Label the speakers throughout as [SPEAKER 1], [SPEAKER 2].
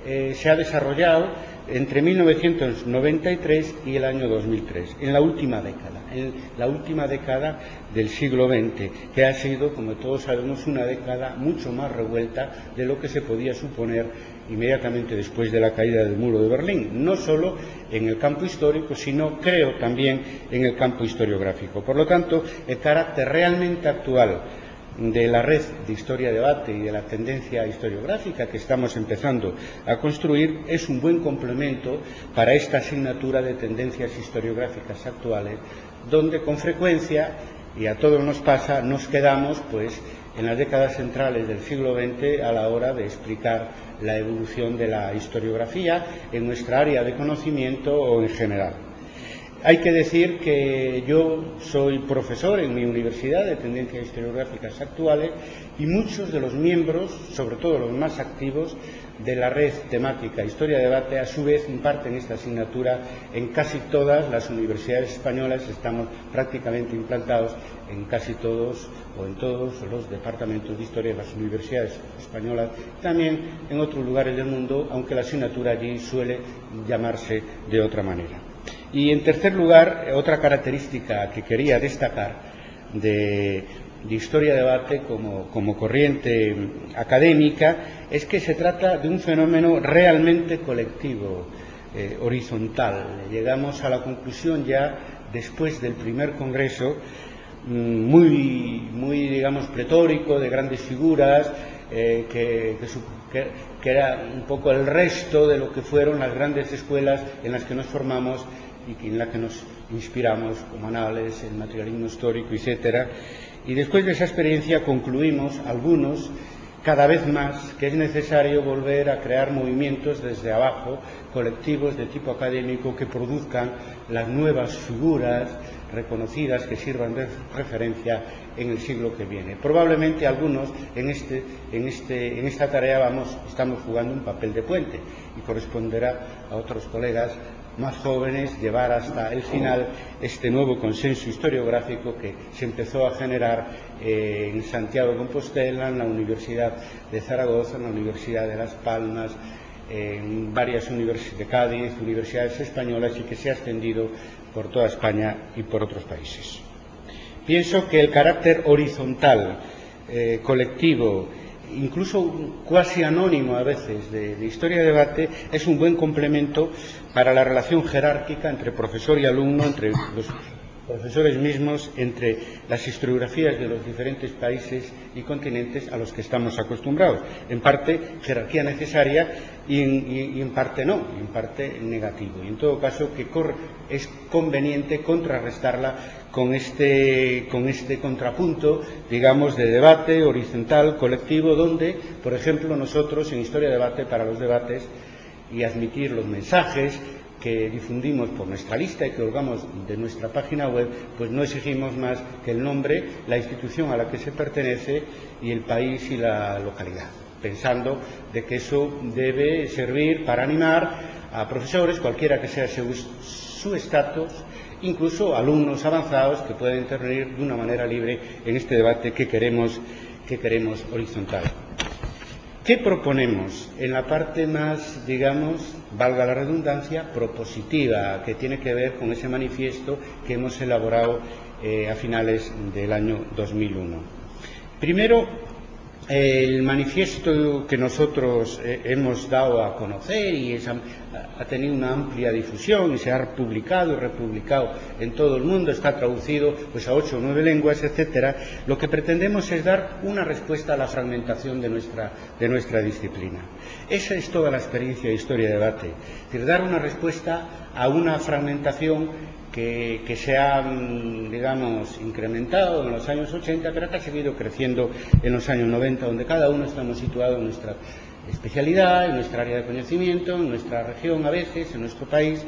[SPEAKER 1] se ha desarrollado entre 1993 y el año 2003, en la última década del siglo XX, que ha sido, como todos sabemos, una década mucho más revuelta de lo que se podía suponer inmediatamente después de la caída del muro de Berlín, no solo en el campo histórico, sino, creo, también en el campo historiográfico. Por lo tanto, el carácter realmente actual de la red de Historia-Debate y de la tendencia historiográfica que estamos empezando a construir es un buen complemento para esta asignatura de tendencias historiográficas actuales, donde con frecuencia, y a todos nos pasa, nos quedamos pues en las décadas centrales del siglo XX a la hora de explicar la evolución de la historiografía en nuestra área de conocimiento o en general. Hay que decir que yo soy profesor en mi universidad de tendencias historiográficas actuales y muchos de los miembros, sobre todo los más activos, de la red temática Historia-Debate, a su vez imparten esta asignatura en casi todas las universidades españolas. Estamos prácticamente implantados en casi todos o en todos los departamentos de historia de las universidades españolas, también en otros lugares del mundo, aunque la asignatura allí suele llamarse de otra manera. Y en tercer lugar, otra característica que quería destacar de Historia-Debate como corriente académica es que se trata de un fenómeno realmente colectivo, horizontal. Llegamos a la conclusión ya después del primer congreso, muy digamos, pletórico, de grandes figuras, que era un poco el resto de lo que fueron las grandes escuelas en las que nos formamos y en la que nos inspiramos, como Anales, el materialismo histórico, etcétera. Y después de esa experiencia concluimos, algunos, cada vez más, que es necesario volver a crear movimientos desde abajo, colectivos de tipo académico, que produzcan las nuevas figuras reconocidas que sirvan de referencia en el siglo que viene. Probablemente algunos en esta tarea estamos jugando un papel de puente, y corresponderá a otros colegas más jóvenes llevar hasta el final este nuevo consenso historiográfico que se empezó a generar en Santiago de Compostela, en la Universidad de Zaragoza, en la Universidad de Las Palmas, en varias universidades de Cádiz, universidades españolas, y que se ha extendido por toda España y por otros países. Pienso que el carácter horizontal, colectivo, incluso cuasi anónimo a veces, de Historia-Debate es un buen complemento para la relación jerárquica entre profesor y alumno, entre los profesores mismos, entre las historiografías de los diferentes países y continentes a los que estamos acostumbrados. En parte jerarquía necesaria y en parte no, en parte negativo. Y en todo caso que es conveniente contrarrestarla con este contrapunto, digamos, de debate horizontal, colectivo, donde, por ejemplo, nosotros en Historia-Debate, para los debates y admitir los mensajes que difundimos por nuestra lista y que colgamos de nuestra página web, pues no exigimos más que el nombre, la institución a la que se pertenece y el país y la localidad, pensando de que eso debe servir para animar a profesores, cualquiera que sea su estatus, incluso alumnos avanzados que pueden intervenir de una manera libre en este debate que queremos horizontal. ¿Qué proponemos en la parte más, digamos, valga la redundancia, propositiva, que tiene que ver con ese manifiesto que hemos elaborado a finales del año 2001? Primero, el manifiesto que nosotros hemos dado a conocer y ha tenido una amplia difusión y se ha publicado y republicado en todo el mundo, está traducido pues a 8 o 9 lenguas, etcétera. Lo que pretendemos es dar una respuesta a la fragmentación de nuestra disciplina. Esa es toda la experiencia de Historia-Debate, es decir, dar una respuesta a una fragmentación que se ha, digamos, incrementado en los años 80, pero que ha seguido creciendo en los años 90, donde cada uno estamos situados en nuestra especialidad, en nuestra área de conocimiento, en nuestra región a veces, en nuestro país,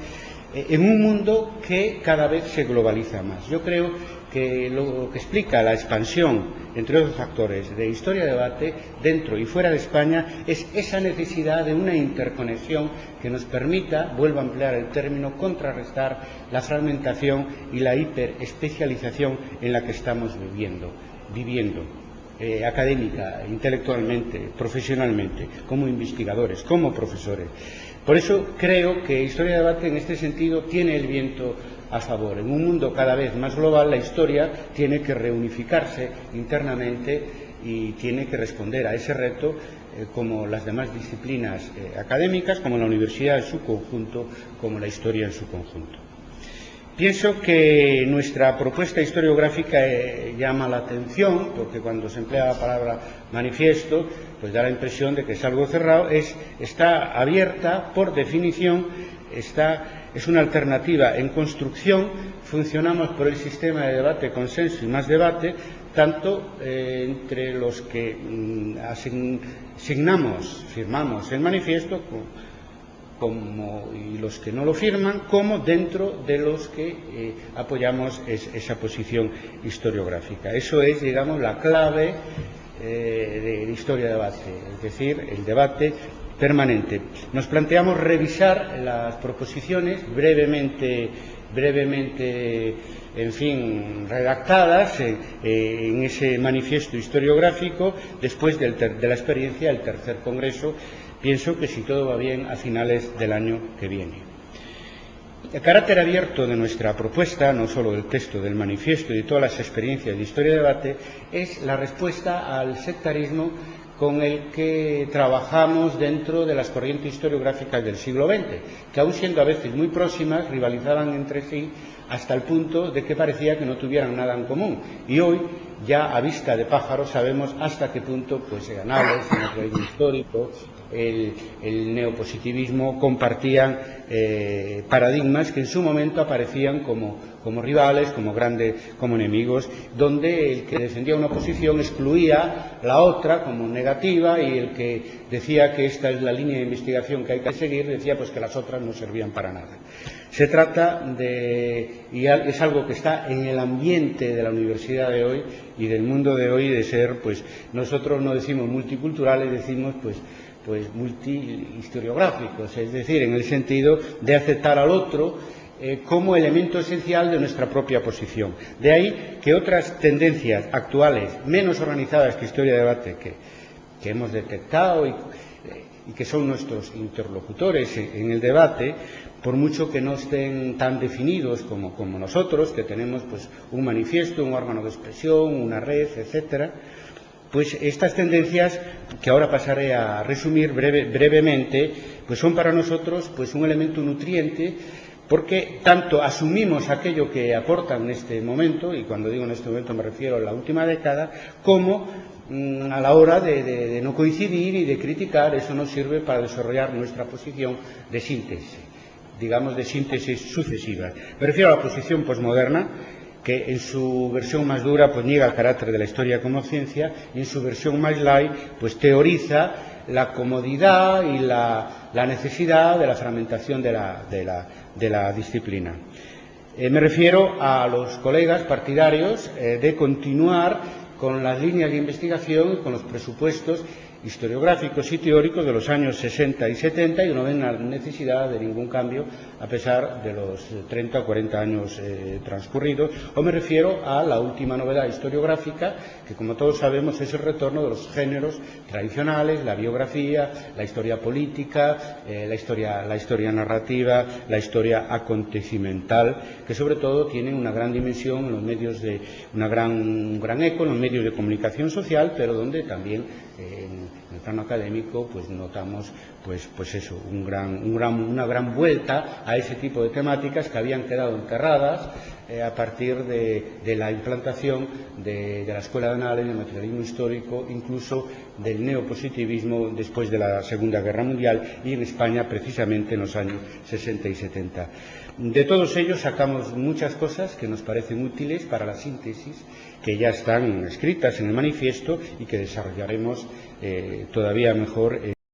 [SPEAKER 1] en un mundo que cada vez se globaliza más. Yo creo que lo que explica la expansión, entre otros factores, de Historia-Debate dentro y fuera de España es esa necesidad de una interconexión que nos permita, vuelvo a emplear el término, contrarrestar la fragmentación y la hiperespecialización en la que estamos viviendo. académica, intelectualmente, profesionalmente, como investigadores, como profesores. Por eso creo que Historia de Debate en este sentido tiene el viento a favor. En un mundo cada vez más global, la historia tiene que reunificarse internamente y tiene que responder a ese reto como las demás disciplinas académicas, como la universidad en su conjunto, como la historia en su conjunto. Pienso que nuestra propuesta historiográfica llama la atención, porque cuando se emplea la palabra manifiesto, pues da la impresión de que es algo cerrado. Está abierta, por definición, es una alternativa en construcción. Funcionamos por el sistema de debate, consenso y más debate, tanto entre los que firmamos el manifiesto y los que no lo firman, como dentro de los que apoyamos esa posición historiográfica. Eso es, digamos, la clave de Historia de Debate, es decir, el debate permanente. Nos planteamos revisar las proposiciones brevemente en fin, redactadas en ese manifiesto historiográfico después de la experiencia del tercer congreso. Pienso que si todo va bien, a finales del año que viene. El carácter abierto de nuestra propuesta, no solo del texto del manifiesto y de todas las experiencias de Historia de Debate, es la respuesta al sectarismo con el que trabajamos dentro de las corrientes historiográficas del siglo XX, que aun siendo a veces muy próximas, rivalizaban entre sí hasta el punto de que parecía que no tuvieran nada en común. Y hoy, ya a vista de pájaro, sabemos hasta qué punto Annales, el materialismo histórico, el neopositivismo compartían paradigmas que en su momento aparecían como rivales, como enemigos, donde el que defendía una posición excluía la otra como negativa, y el que decía que esta es la línea de investigación que hay que seguir decía pues que las otras no servían para nada. Se trata y es algo que está en el ambiente de la universidad de hoy y del mundo de hoy, de ser, pues nosotros no decimos multiculturales, decimos pues multihistoriográficos, es decir, en el sentido de aceptar al otro como elemento esencial de nuestra propia posición. De ahí que otras tendencias actuales, menos organizadas que Historia de Debate, que hemos detectado y que son nuestros interlocutores en el debate, por mucho que no estén tan definidos como nosotros, que tenemos pues un manifiesto, un órgano de expresión, una red, etcétera, pues estas tendencias, que ahora pasaré a resumir brevemente, pues son para nosotros pues un elemento nutriente, porque tanto asumimos aquello que aportan en este momento, y cuando digo en este momento me refiero a la última década, como a la hora de no coincidir y de criticar, eso nos sirve para desarrollar nuestra posición de síntesis, digamos de síntesis sucesiva. Me refiero a la posición posmoderna, que en su versión más dura pues niega el carácter de la historia como ciencia, y en su versión más light pues teoriza la comodidad y la necesidad de la fragmentación de la disciplina. Me refiero a los colegas partidarios de continuar con las líneas de investigación y con los presupuestos historiográficos y teóricos de los años 60 y 70, y no ven la necesidad de ningún cambio a pesar de los 30 o 40 años transcurridos. O me refiero a la última novedad historiográfica, que como todos sabemos es el retorno de los géneros tradicionales, la biografía, la historia política, la historia narrativa, la historia acontecimental, que sobre todo tienen una gran dimensión en los medios un gran eco en los medios de comunicación social, pero donde también en el plano académico pues notamos pues eso, una gran vuelta a ese tipo de temáticas que habían quedado enterradas a partir de la implantación de la Escuela de Annales, del materialismo histórico, incluso del neopositivismo después de la Segunda Guerra Mundial, y en España precisamente en los años 60 y 70. De todos ellos sacamos muchas cosas que nos parecen útiles para la síntesis, que ya están escritas en el manifiesto y que desarrollaremos todavía mejor